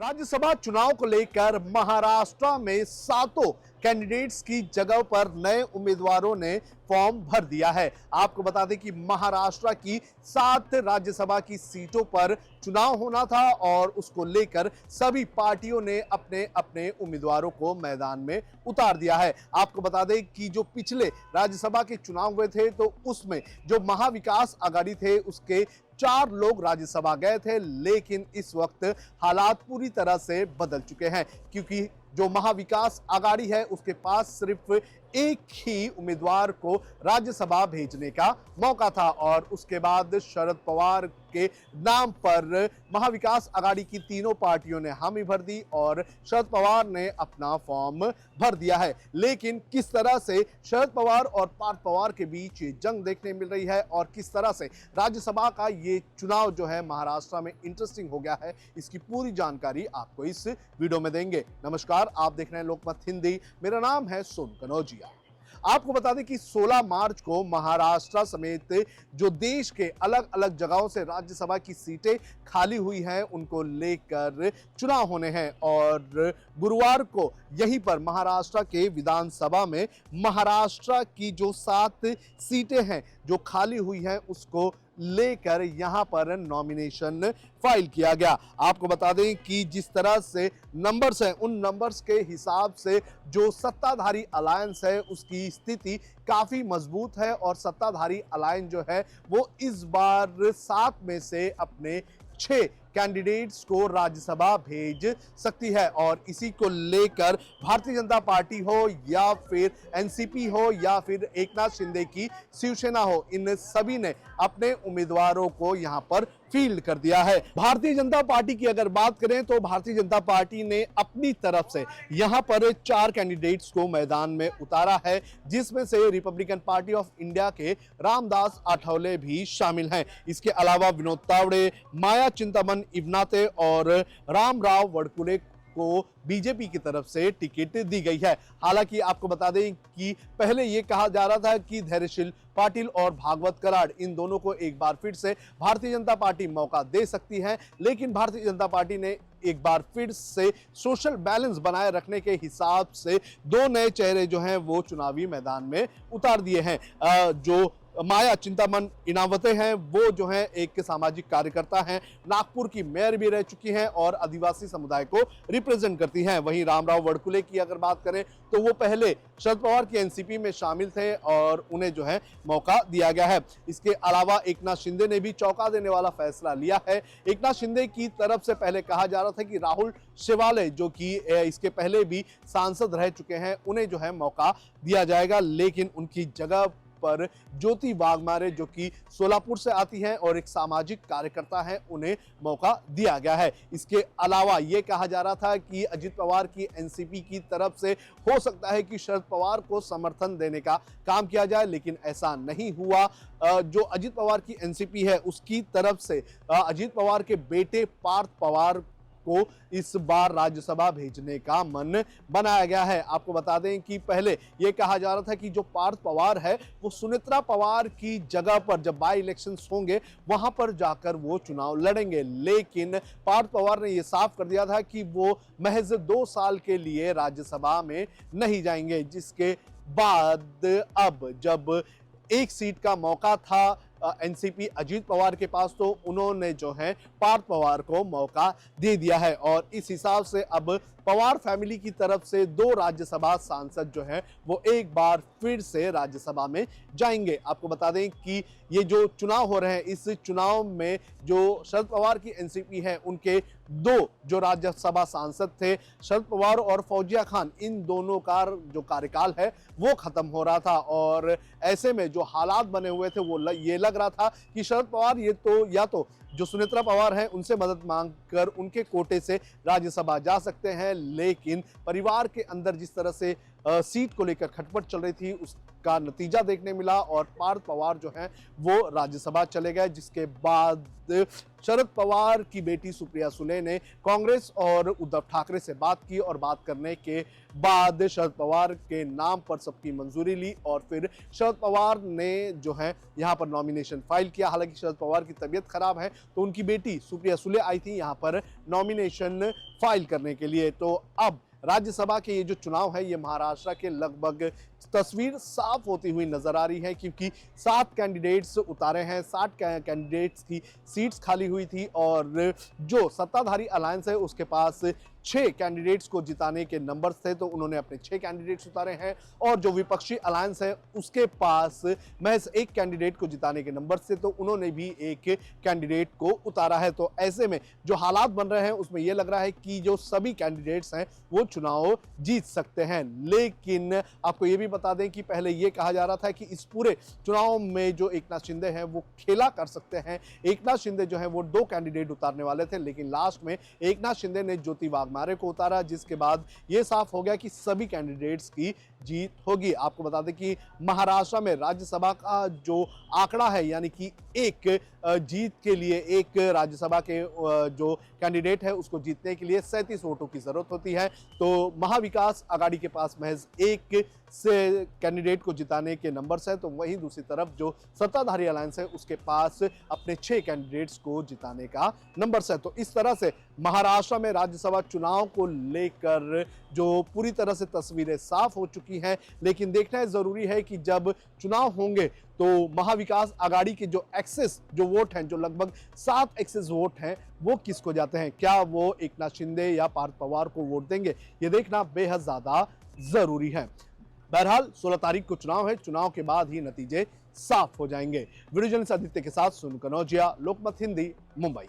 राज्यसभा चुनाव को लेकर महाराष्ट्र में सातों कैंडिडेट्स की जगह पर नए उम्मीदवारों ने फॉर्म भर दिया है। आपको बता दें कि महाराष्ट्र की 7 राज्यसभा की सीटों पर चुनाव होना था और उसको लेकर सभी पार्टियों ने अपने अपने उम्मीदवारों को मैदान में उतार दिया है। आपको बता दें कि जो पिछले राज्यसभा के चुनाव हुए थे तो उसमें जो महाविकास आघाड़ी थे उसके 4 लोग राज्यसभा गए थे, लेकिन इस वक्त हालात पूरी तरह से बदल चुके हैं क्योंकि जो महाविकास आघाड़ी है उसके पास सिर्फ एक ही उम्मीदवार को राज्यसभा भेजने का मौका था और उसके बाद शरद पवार के नाम पर महाविकास आघाड़ी की तीनों पार्टियों ने हामी भर दी और शरद पवार ने अपना फॉर्म भर दिया है। लेकिन किस तरह से शरद पवार और पार्थ पवार के बीच ये जंग देखने मिल रही है और किस तरह से राज्यसभा का ये चुनाव जो है महाराष्ट्र में इंटरेस्टिंग हो गया है, इसकी पूरी जानकारी आपको इस वीडियो में देंगे। नमस्कार, आप देख रहे हैं लोकमत हिंदी। मेरा नाम है सोनू कनौजिया। आपको बता दें कि 16 मार्च को महाराष्ट्र समेत जो देश के अलग अलग जगहों से राज्यसभा की सीटें खाली हुई हैं उनको लेकर चुनाव होने हैं और गुरुवार को यहीं पर महाराष्ट्र के विधानसभा में महाराष्ट्र की जो 7 सीटें हैं जो खाली हुई हैं उसको लेकर यहां पर नॉमिनेशन फाइल किया गया। आपको बता दें कि जिस तरह से नंबर्स हैं उन नंबर्स के हिसाब से जो सत्ताधारी अलायंस है उसकी स्थिति काफी मजबूत है और सत्ताधारी अलायंस जो है वो इस बार 7 में से अपने 6 कैंडिडेट्स को राज्यसभा भेज सकती है और इसी को लेकर भारतीय जनता पार्टी हो या फिर एनसीपी हो या फिर एकनाथ शिंदे की शिवसेना हो, इन सभी ने अपने उम्मीदवारों को यहां पर फील्ड कर दिया है। भारतीय जनता पार्टी की अगर बात करें तो भारतीय जनता पार्टी ने अपनी तरफ से यहां पर 4 कैंडिडेट्स को मैदान में उतारा है, जिसमें से रिपब्लिकन पार्टी ऑफ इंडिया के रामदास आठवले भी शामिल हैं। इसके अलावा विनोद तावड़े, माया चिंतामन इवनाते और रामराव वड़कुले को बीजेपी की तरफ से टिकट दी गई है। हालांकि आपको बता दें कि पहले यह कहा जा रहा था कि धैर्यशील पाटिल और भागवत कराड़ इन दोनों को एक बार फिर से भारतीय जनता पार्टी मौका दे सकती है, लेकिन भारतीय जनता पार्टी ने एक बार फिर से सोशल बैलेंस बनाए रखने के हिसाब से 2 नए चेहरे जो हैं वो चुनावी मैदान में उतार दिए हैं। जो माया चिंतामन इनावते हैं वो जो है एक सामाजिक कार्यकर्ता हैं, नागपुर की मेयर भी रह चुकी हैं और आदिवासी समुदाय को रिप्रेजेंट करती हैं। वहीं रामराव वड़कुले की अगर बात करें तो वो पहले शरद पवार की एनसीपी में शामिल थे और उन्हें जो है मौका दिया गया है। इसके अलावा एकनाथ शिंदे ने भी चौंका देने वाला फैसला लिया है। एकनाथ शिंदे की तरफ से पहले कहा जा रहा था कि राहुल शेवाले जो कि इसके पहले भी सांसद रह चुके हैं उन्हें जो है मौका दिया जाएगा, लेकिन उनकी जगह पर ज्योति वाघमारे जो कि सोलापुर से आती हैं और एक सामाजिक कार्यकर्ता हैं उन्हें मौका दिया गया है। इसके अलावा यह कहा जा रहा था कि अजित पवार की एनसीपी की तरफ से हो सकता है कि शरद पवार को समर्थन देने का काम किया जाए, लेकिन ऐसा नहीं हुआ। जो अजित पवार की एनसीपी है उसकी तरफ से अजित पवार के बेटे पार्थ पवार को इस बार राज्यसभा भेजने का मन बनाया गया है। आपको बता दें कि पहले यह कहा जा रहा था कि जो पार्थ पवार है वो सुनेत्रा पवार की जगह पर जब बाई इलेक्शंस होंगे वहां पर जाकर वो चुनाव लड़ेंगे, लेकिन पार्थ पवार ने यह साफ कर दिया था कि वो महज 2 साल के लिए राज्यसभा में नहीं जाएंगे। जिसके बाद अब जब एक सीट का मौका था एनसीपी अजीत पवार के पास तो उन्होंने जो है पार्थ पवार को मौका दे दिया है और इस हिसाब से अब पवार फैमिली की तरफ से 2 राज्यसभा सांसद जो हैं वो एक बार फिर से राज्यसभा में जाएंगे। आपको बता दें कि ये जो चुनाव हो रहे हैं इस चुनाव में जो शरद पवार की एनसीपी है उनके 2 जो राज्यसभा सांसद थे, शरद पवार और फौजिया खान, इन दोनों का जो कार्यकाल है वो खत्म हो रहा था और ऐसे में जो हालात बने हुए थे वो ये लग रहा था कि शरद पवार ये तो या तो जो सुनेत्रा पवार हैं उनसे मदद मांगकर उनके कोटे से राज्यसभा जा सकते हैं, लेकिन परिवार के अंदर जिस तरह से सीट को लेकर खटपट चल रही थी उसका नतीजा देखने मिला और पार्थ पवार जो हैं वो राज्यसभा चले गए, जिसके बाद शरद पवार की बेटी सुप्रिया सुले ने कांग्रेस और उद्धव ठाकरे से बात की और बात करने के बाद शरद पवार के नाम पर सबकी मंजूरी ली और फिर शरद पवार ने जो है यहाँ पर नॉमिनेशन फाइल किया। हालांकि शरद पवार की तबीयत खराब है तो उनकी बेटी सुप्रिया सुले आई थी यहाँ पर नॉमिनेशन फाइल करने के लिए। तो अब राज्यसभा के ये जो चुनाव है ये महाराष्ट्र के लगभग तस्वीर साफ होती हुई नजर आ रही है, क्योंकि 7 कैंडिडेट्स उतारे हैं, 60 कैंडिडेट्स की सीट्स खाली हुई थी और जो सत्ताधारी अलायंस है उसके पास 6 कैंडिडेट्स को जिताने के नंबर्स थे तो उन्होंने अपने 6 कैंडिडेट्स उतारे हैं और जो विपक्षी अलायंस है उसके पास महज 1 कैंडिडेट को जिताने के नंबर्स थे तो उन्होंने भी 1 कैंडिडेट को उतारा है। तो ऐसे में जो हालात बन रहे हैं उसमें यह लग रहा है कि जो सभी कैंडिडेट्स हैं वो चुनाव जीत सकते हैं। लेकिन आपको यह भी बता दें कि पहले यह कहा जा रहा था कि इस पूरे चुनाव में जो एकनाथ शिंदे हैं वो खेला कर सकते हैं। एकनाथ शिंदे जो है वो 2 कैंडिडेट उतारने वाले थे, लेकिन लास्ट में एकनाथ शिंदे ने ज्योति वाघमारे को उतारा, जिसके बाद यह साफ हो गया कि सभी कैंडिडेट्स की जीत होगी। आपको बता दें कि महाराष्ट्र में राज्यसभा का जो आंकड़ा है यानी कि एक जीत के लिए एक राज्यसभा के जो कैंडिडेट है उसको जीतने के लिए 37 वोटों की जरूरत होती है। तो महाविकास आघाड़ी के पास महज 1 से कैंडिडेट को जिताने के नंबर्स हैं, तो वहीं दूसरी तरफ जो सत्ताधारी अलायंस है उसके पास अपने 6 कैंडिडेट्स को जिताने का नंबर्स है। तो इस तरह से महाराष्ट्र में राज्यसभा चुनाव को लेकर जो पूरी तरह से तस्वीरें साफ हो चुकी हैं, लेकिन देखना जरूरी है कि जब चुनाव होंगे तो महाविकास आघाड़ी के जो एक्सेस जो वोट हैं, जो लगभग 7 एक्सेस वोट हैं, वो किसको जाते हैं। क्या वो एकनाथ शिंदे या पार्थ पवार को वोट देंगे, ये देखना बेहद ज्यादा जरूरी है। बहरहाल 16 तारीख को चुनाव है, चुनाव के बाद ही नतीजे साफ हो जाएंगे। वीडियो जर्नलिस्ट आदित्य के साथ सुन कनौजिया, लोकमत हिंदी, मुंबई।